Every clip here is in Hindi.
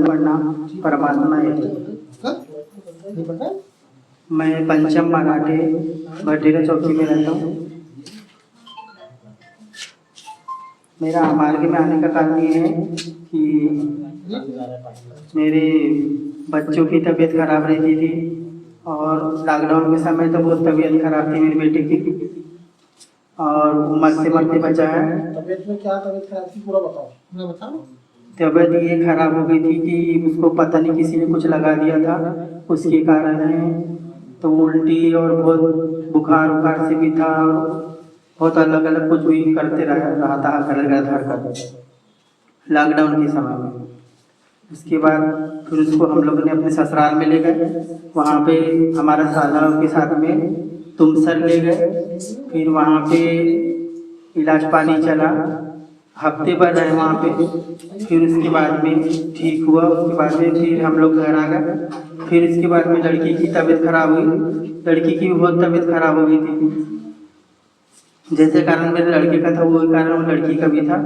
दंड प्रणाम परमात्मा है। मैं पंचम मराठे भटेरा चौकी में रहता हूँ। मेरा मार्ग में आने का कारण ये है कि मेरे बच्चों की तबीयत खराब रहती थी और लॉकडाउन के समय तो बहुत तबीयत खराब थी मेरी बेटी की, और वो मरते मरते बचा है। तबीयत में क्या तबीयत खराब थी पूरा बताओ। मैं बताऊं? तबीयत ये खराब हो गई थी कि उसको पता नहीं किसी ने कुछ लगा दिया था, उसके कारण है तो उल्टी और बहुत बुखार उखार से भी था, बहुत अलग अलग कुछ भी करते रहा था हरकत लॉकडाउन के समय में। उसके बाद फिर उसको हम लोगों ने अपने ससुराल में ले गए, वहाँ पे हमारा साला के साथ में तुमसर ले गए। फिर वहाँ पे इलाज पानी चला, हफ्ते भर रहे वहाँ पे। फिर उसके बाद में ठीक हुआ, उसके बाद में फिर हम लोग घर आ गए। फिर इसके बाद में लड़की की तबीयत खराब हुई, लड़की की भी बहुत तबीयत खराब हो गई थी। जैसे कारण मेरे लड़के का था वही कारण लड़की का भी था।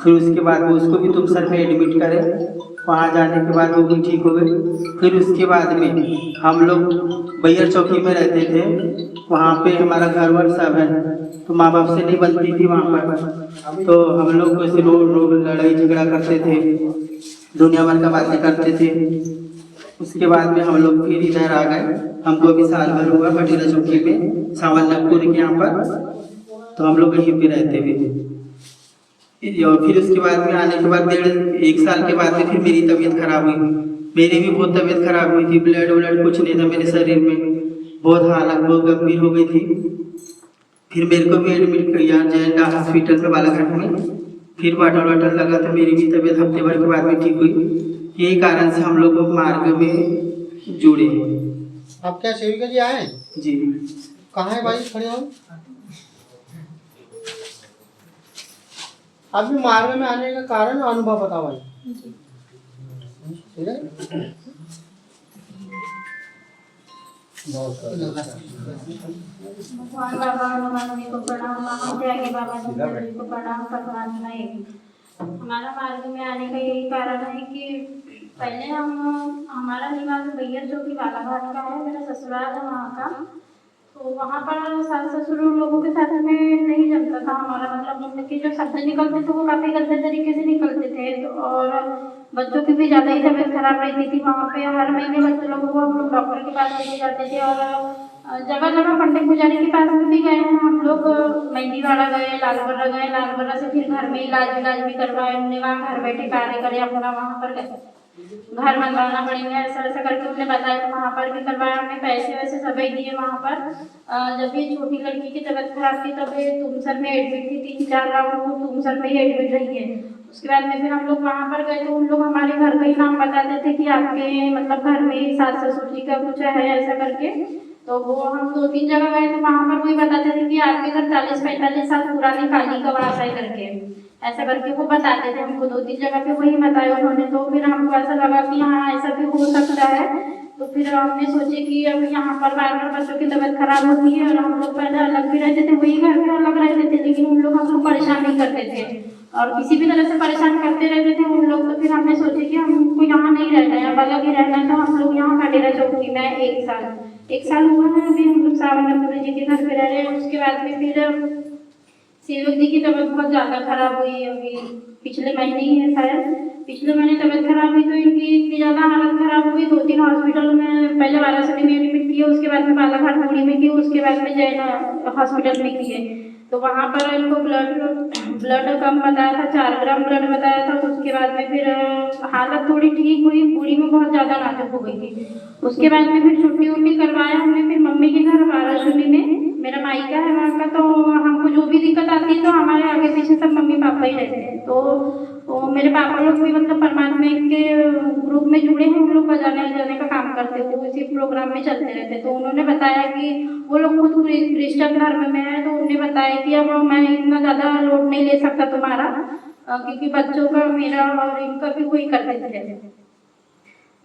फिर उसके बाद में उसको भी तुमसर में एडमिट करे, वहाँ जाने के बाद वो भी ठीक हो गई। फिर उसके बाद में हम लोग बैयर चौकी में रहते थे, वहाँ पे हमारा घर वर सब है, तो माँ बाप से नहीं बनती थी वहाँ पर, तो हम लोग ऐसे रोज लड़ाई झगड़ा करते थे, दुनिया भर का बातें करते थे। उसके बाद में हम लोग फिर इधर आ गए। हमको अभी साल भर हुआ भटेरा चौकी में सावनपुर के यहाँ पर, तो हम लोग यहीं पे रहते हुए। और फिर उसके बाद में आने के बाद 1.5 साल के बाद में फिर मेरी तबीयत खराब हुई। मेरी भी बहुत तबीयत खराब हुई थी, ब्लड व्लड कुछ नहीं था मेरे शरीर में, बहुत हालत बहुत गंभीर हो गई थी। फिर मेरे को भी एडमिट किया जयंता हॉस्पिटल में बालाघाट में। फिर वाटर वाटर लगा तो मेरी भी तबीयत हफ्ते भर के बाद में ठीक हुई। यही कारण से हम लोग मार्ग में जुड़े। आप क्या सेविका जी आए? जी। कहाँ है भाई, खड़े हो? अभी मार्ग में आने का कारण अनुभव बताओ भाई। ठीक है? भगवान बाबा हनुमान जी को प्रणाम, महात्यागी बाबा शंकर जी को प्रणाम। परमात्मा एक। हमारा मार्ग में आने का यही कारण है कि पहले हमारा निवास बैयर चौकी बालाघाट का है, मेरा ससुराल है वहाँ का। तो वहाँ पर सास ससुर लोगों के साथ में नहीं जमता था हमारा, मतलब उनके जो शब्द निकलते थे वो काफ़ी गंदे तरीके से निकलते थे। तो और बच्चों की भी ज़्यादा ही तबीयत खराब रहती थी। वहाँ पे हर महीने बच्चे लोगों को हम लोग डॉक्टर के पास लेके जाते थे, और जगह जगह पंडित पुजारी के पास में भी गए हैं हम लोग। मेहंदीवाड़ा गए, लालबर्रा गए, लालबर्रा से फिर घर में इलाज भी करवाए हमने, वहाँ घर बैठे कार्य करे अपना, वहाँ पर घर बनवाना पड़ेगा ऐसा ऐसा करके उन्हें बताया, तो वहाँ पर भी करवाया हमने, पैसे वैसे सभी दिए वहाँ पर। जब ये छोटी लड़की की तबीयत खराब थी तब ये तुमसर में एडमिट थी, 3-4 राउंड वो तुमसर में ही एडमिट रही है। उसके बाद में फिर हम लोग वहाँ पर गए तो उन लोग हमारे घर का ही नाम बताते थे कि आपके मतलब घर में ही सास ससुर जी का कुछ है ऐसा करके। तो वो हम 2-3 जगह गए तो वहाँ पर वही बताते थे कि आपके घर 40-45 साल पुरानी काली का वास है करके, ऐसा करके वो बताते थे हमको। 2-3 जगह पे वही बताया उन्होंने। तो फिर हमको ऐसा लगा कि हाँ ऐसा भी हो सकता है। तो फिर हमने सोचे कि अब यहाँ पर बार बार बच्चों की तबीयत खराब होती है, और हम लोग पहले अलग भी रहते थे, वही घर में अलग रहते थे, लेकिन उन लोग हम लोग परेशान नहीं करते थे और किसी भी तरह से परेशान करते रहते थे उन लोग। तो फिर हमने सोचे कि हमको यहाँ नहीं रहना है, अब अलग ही रहना है। तो हम लोग यहाँ भटेरा चौकी में 1 साल हुआ है अभी हम लोग सावनपुर जी के घर पे रह रहे हैं। उसके बाद में फिर सेवक जी की तबीयत बहुत ज़्यादा खराब हुई, अभी पिछले महीने ही है शायद, पिछले महीने तबीयत खराब हुई। तो इनकी इतनी ज़्यादा हालत खराब हुई, 2-3 हॉस्पिटल में, पहले वाराणसी में एडमिट किए, उसके बाद में बालाघाट मुड़ी में किए, उसके बाद में जैन हॉस्पिटल में किए। तो वहाँ पर इनको ब्लड कम बताया था, 4 ग्राम ब्लड बताया था। उसके बाद में फिर हालत थोड़ी ठीक हुई, बूढ़ी में बहुत ज़्यादा नाजुक हो गई थी। उसके बाद में फिर छुट्टी उट्टी करवाया हमने, फिर मम्मी के घर वाराणसी में, मेरा मायका है वहाँ का। तो हमको जो भी दिक्कत आती है तो हमारे आगे पीछे सब मम्मी पापा ही रहते हैं। तो मेरे पापा लोग भी मतलब परमात्मा के ग्रुप में जुड़े हैं, हम लोग बजाने जाने का काम करते थे, वो इसी प्रोग्राम में चलते रहते। तो उन्होंने बताया कि वो लोग खुद क्रिश्चियन धर्म में है, तो उन्होंने बताया कि अब मैं इतना ज़्यादा लोड नहीं ले सकता तुम्हारा, क्योंकि बच्चों का मेरा और इनका भी वही करते थे।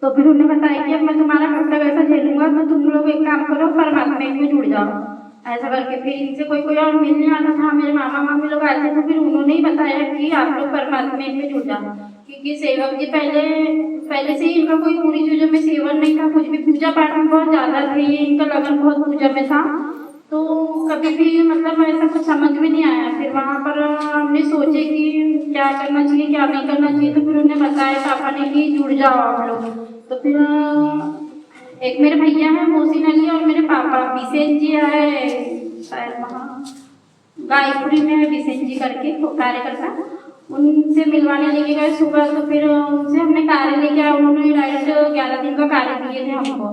तो फिर उन्होंने बताया कि अब मैं तुम्हारा कब तक ऐसा झेलूंगा, तो तुम लोग एक काम करो, परमात्मा में जुड़ जाओ ऐसा करके। फिर इनसे कोई और मिलने आता था, मेरे मामा मामी लोग आए थे, तो फिर उन्होंने ही बताया कि आप लोग परमात्मा में जुड़ जाओ। क्योंकि सेवक जी पहले से ही इनका कोई पूरी चीजों में सेवन नहीं था, कुछ भी पूजा पाठ में बहुत ज्यादा थे, इनका लगन बहुत पूजा में था। तो कभी भी मतलब ऐसा कुछ समझ में नहीं आया। फिर वहाँ पर हमने सोचे कि क्या करना चाहिए क्या नहीं करना चाहिए, तो फिर उन्हें बताया पापा ने कि जुड़ जाओ आप लोग। तो फिर एक मेरे भैया है मोहसिन अली और मेरे पापा बिसेन जी है, शायद वहाँ गायत्री में है बिसेन जी करके तो कार्यकर्ता, उनसे मिलवाने लेके गए सुबह। तो फिर उनसे हमने कार्य लेके आए, उन्होंने डायरेक्ट 11 दिन का कार्य दिए थे हमको,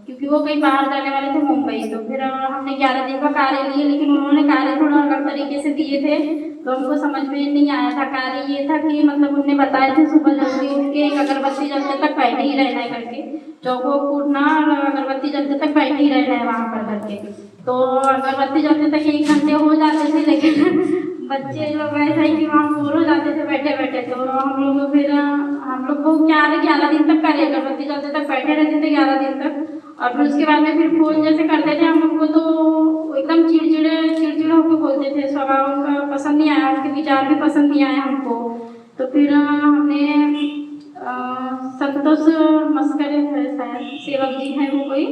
क्योंकि वो कहीं बाहर जाने वाले थे मुंबई। तो फिर हमने 11 दिन का कार्य लिए, लेकिन उन्होंने कार्य थोड़ा अलग तरीके से दिए थे, तो हमको समझ में नहीं आया था। कार्य ये था कि मतलब उन्होंने बताए थे सुबह जल्दी उठ के अगरबत्ती जलते तक बैठे ही रहना है करके, चौकों कूटना और अगरबत्ती जलते तक बैठे ही रहना है वहाँ पर करके। तो अगरबत्ती जलते तक 1 घंटे हो जाते थे, लेकिन बच्चे लोग ऐसा ही कि वहाँ बोर हो जाते थे बैठे बैठे। तो हम लोग को 11 दिन तक करे, अगरबत्ती जलते तक बैठे रहते थे 11 दिन तक। और फिर उसके बाद में फिर फोन जैसे करते थे हम लोग को, तो एकदम चिड़चिड़े होकर बोलते थे। स्वभाव उनका पसंद नहीं आया, उनके विचार भी पसंद नहीं आए हमको। तो फिर हमने संतोष मस्करे शायद सेवक जी हैं वो कोई,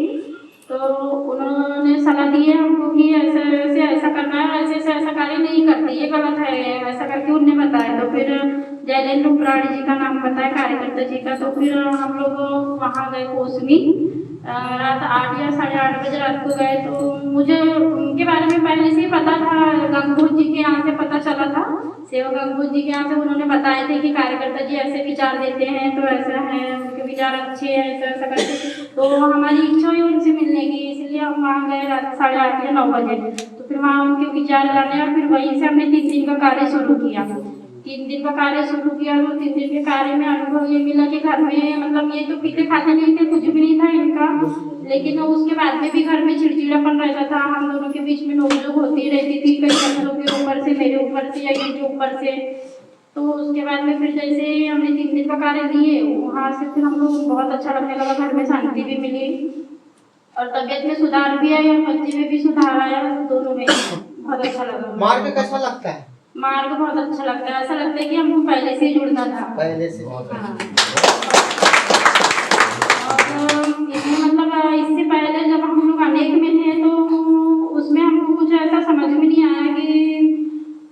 तो उन्होंने सलाह दी है हमको कि ऐसा करना है, ऐसे ऐसा कार्य नहीं करते, ये गलत है, ऐसा करके उन्हें बताया। तो फिर जयलेंद्र उपराणी जी का नाम बताया कार्यकर्ता जी का। तो फिर हम लोग वहाँ गए कोसमी, रात 8 या 8:30 बजे रात को गए। तो मुझे उनके बारे में पहले से ही पता था, गंगोत जी के यहाँ से पता चला था, सेवक गंगोत जी के यहाँ से उन्होंने बताए थे कि कार्यकर्ता जी ऐसे विचार देते हैं, तो ऐसा है, उनके विचार अच्छे हैं, ऐसा करके। तो हमारी इच्छा हुई उनसे मिलने की, इसलिए हम वहाँ गए रात 8:30 या 9 बजे। तो फिर वहाँ उनके विचार जाने और फिर वहीं से हमने 3 दिन का कार्य शुरू किया। 3 दिन का कार्य शुरू किया तो 3 दिन के कार्य में अनुभव ये मिला कि घर में मतलब ये तो पीते खाते नहीं थे, कुछ भी नहीं था इनका, लेकिन उसके बाद में भी घर में चिड़चिड़ापन रहता था। हम दोनों के बीच में नोक-झोंक होती रहती थी, कई बच्चों के ऊपर से, मेरे ऊपर से या इनके ऊपर से। तो उसके बाद में फिर जैसे हमने 3 दिन का कार्य दिए, वहाँ से फिर हम लोग बहुत अच्छा लगने लगा, घर में शांति भी मिली और तबीयत में सुधार भी आया, बच्चे में भी सुधार आया, दोनों में बहुत अच्छा लगा। मार्ग कैसा लगता है? मार्ग बहुत अच्छा लगता है, ऐसा लगता है कि हमको पहले से जुड़ना था, पहले से। हाँ। और इसमें मतलब इससे पहले जब हम लोग अनेक में थे तो उसमें हमको कुछ ऐसा समझ में नहीं आया कि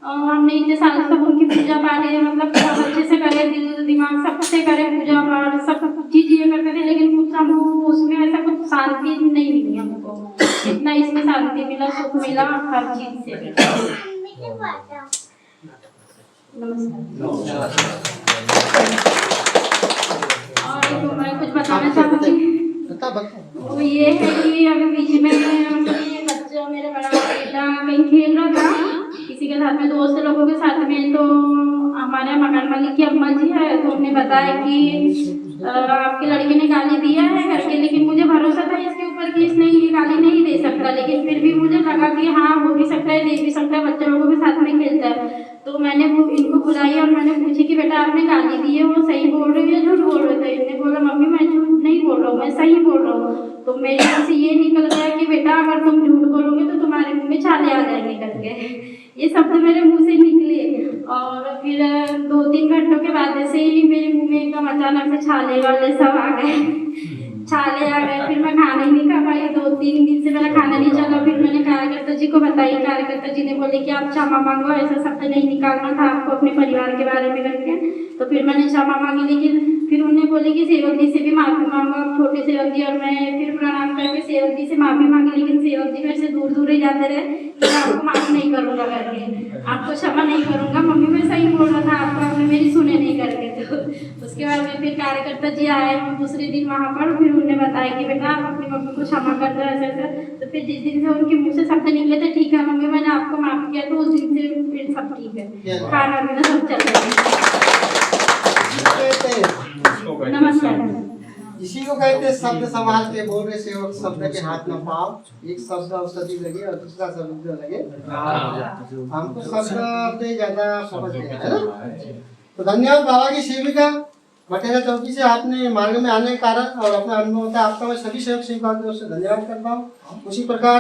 हमने इतने साल तक उनकी पूजा पाठ मतलब बहुत अच्छे से करे, दिल दिमाग सब से करे पूजा पाठ, सब चीज़ ये करते थे, लेकिन कुछ हमको उसमें ऐसा कुछ शांति नहीं मिली हमको, इतना इसमें शांति मिला, सुख मिला हर चीज़ से। नमस्कार। और मैं कुछ बताना चाहूँगी, वो ये है कि अभी बीच में ये बच्चा मेरा बड़ा बेटा कहीं खेल रहा था किसी के साथ में, दोस्त लोगों के साथ में। तो हमारे मकान मालिक की अम्मा जी है, तो उन्होंने बताया कि आपके लड़के ने गाली दिया है करके, लेकिन मुझे भरोसा था इसके ऊपर कि इसने ये गाली नहीं दे सकता, लेकिन फिर भी मुझे लगा कि हाँ हो भी सकता है, दे भी सकता है, बच्चे लोगों के साथ में खेलता है। तो मैंने इनको बुलाई और मैंने पूछी कि बेटा आपने गाली दी है, वो सही बोल रही है झूठ बोल रहे थे? इन्होंने बोला मम्मी मैं झूठ नहीं बोल रहा हूँ, मैं सही बोल रहा हूँ। तो मेरे मुँह से ये निकल गया कि बेटा अगर तुम झूठ बोलोगे तो तुम्हारे मुँह में छाले आ जाएंगे करके, ये शब्द मेरे मुँह से निकले। और फिर 2-3 घंटों के बाद ऐसे ही मेरे मुँह में एकदम अचानक से छाले वाले सब आ गए, छाले आ गए। फिर मैं खाना ही नहीं खा पाई, 2-3 दिन से मेरा खाना नहीं चला। फिर मैंने कार्यकर्ता जी को बताई, कार्यकर्ता जी ने बोले कि आप क्षमा मांगो, ऐसा शब्द नहीं निकालना था आपको अपने परिवार के बारे में करके। तो फिर मैंने क्षमा मांगी, लेकिन फिर उन्होंने बोले कि सेवक जी से भी माफ़ी मांगो, आप छोटे सेवक जी। और मैं फिर प्रणाम करके सेवक जी से माफ़ी मांगी, लेकिन सेवक जी मेरे से दूर दूर ही जाते रहे कि मैं आपको माफ़ नहीं करूँगा करके, आपको क्षमा नहीं करूँगा, मम्मी मैं सही बोल रहा था, आपने मेरी सुने नहीं करके। तो उसके बाद में फिर कार्यकर्ता जी आए हम दूसरे दिन वहाँ पर, फिर उन्होंने बताया कि बेटा आप अपनी मम्मी को क्षमा कर दो ऐसे ऐसे। तो फिर जिस दिन से उनके मुँह से शब्द निकले थे ठीक है मम्मी मैंने आपको माफ़ किया, तो उस दिन से फिर सब ठीक है, खाना पीना सब चल रहा है। नमस्कार। इसी को कहते हैं शब्द संभाल के बोल रहे सेवक, शब्द के हाथ में पाओ, एक शब्द औषधि लगे और दूसरा शब्द लगे, हमको शब्द से ज्यादा समझ गया है ना। तो धन्यवाद बाबा की सेविका बटेरा चौकी से आपने मार्ग में आने के कारण और अपना अनुभव होता है आपका मैं सभी सेवक सेविकाओं से धन्यवाद करता हूँ। उसी प्रकार